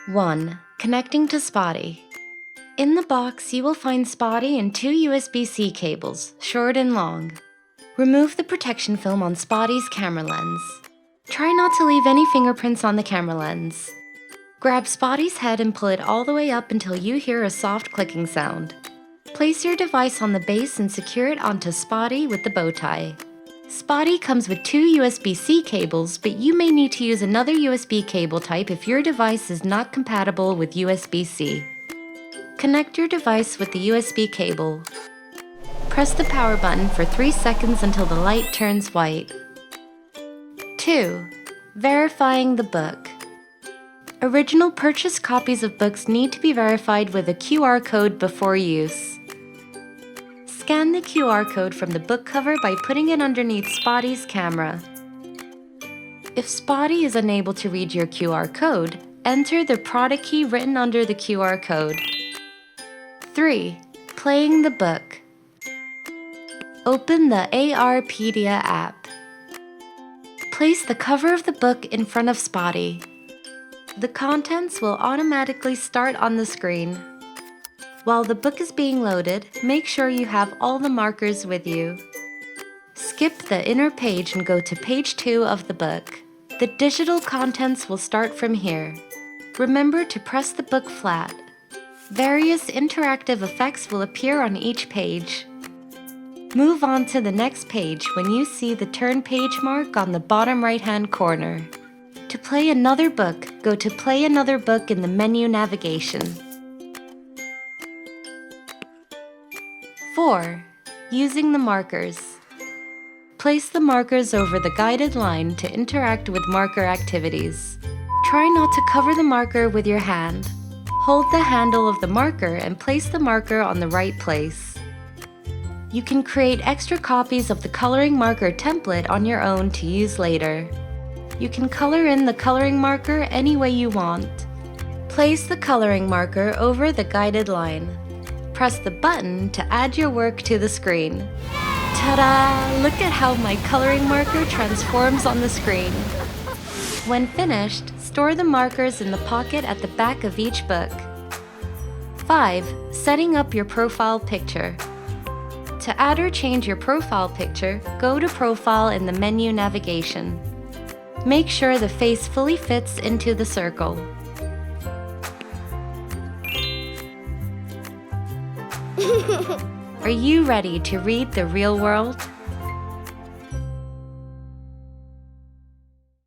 1. Connecting to Spotty. In the box, you will find Spotty and 2 USB-C cables, short and long. Remove the protection film on Spotty's camera lens. Try not to leave any fingerprints on the camera lens. Grab Spotty's head and pull it all the way up until you hear a soft clicking sound. Place your device on the base and secure it onto Spotty with the bow tie. Spotty comes with 2 USB-C cables, but you may need to use another USB cable type if your device is not compatible with USB-C. Connect your device with the USB cable. Press the power button for 3 seconds until the light turns white. 2. Verifying the book. Original purchase copies of books need to be verified with a QR code before use. Scan the QR code from the book cover by putting it underneath Spotty's camera. If Spotty is unable to read your QR code, enter the product key written under the QR code. 3. Playing the book. Open the ARpedia app. Place the cover of the book in front of Spotty. The contents will automatically start on the screen. While the book is being loaded, make sure you have all the markers with you. Skip the inner page and go to page 2 of the book. The digital contents will start from here. Remember to press the book flat. Various interactive effects will appear on each page. Move on to the next page when you see the turn page mark on the bottom right-hand corner. To play another book, go to Play Another Book in the menu navigation. 4. Using the markers. Place the markers over the guided line to interact with marker activities. Try not to cover the marker with your hand. Hold the handle of the marker and place the marker on the right place. You can create extra copies of the coloring marker template on your own to use later. You can color in the coloring marker any way you want. Place the coloring marker over the guided line. Press the button to add your work to the screen. Ta-da! Look at how my coloring marker transforms on the screen. When finished, store the markers in the pocket at the back of each book. 5. Setting up your profile picture. To add or change your profile picture, go to Profile in the menu navigation. Make sure the face fully fits into the circle. Are you ready to read the real world?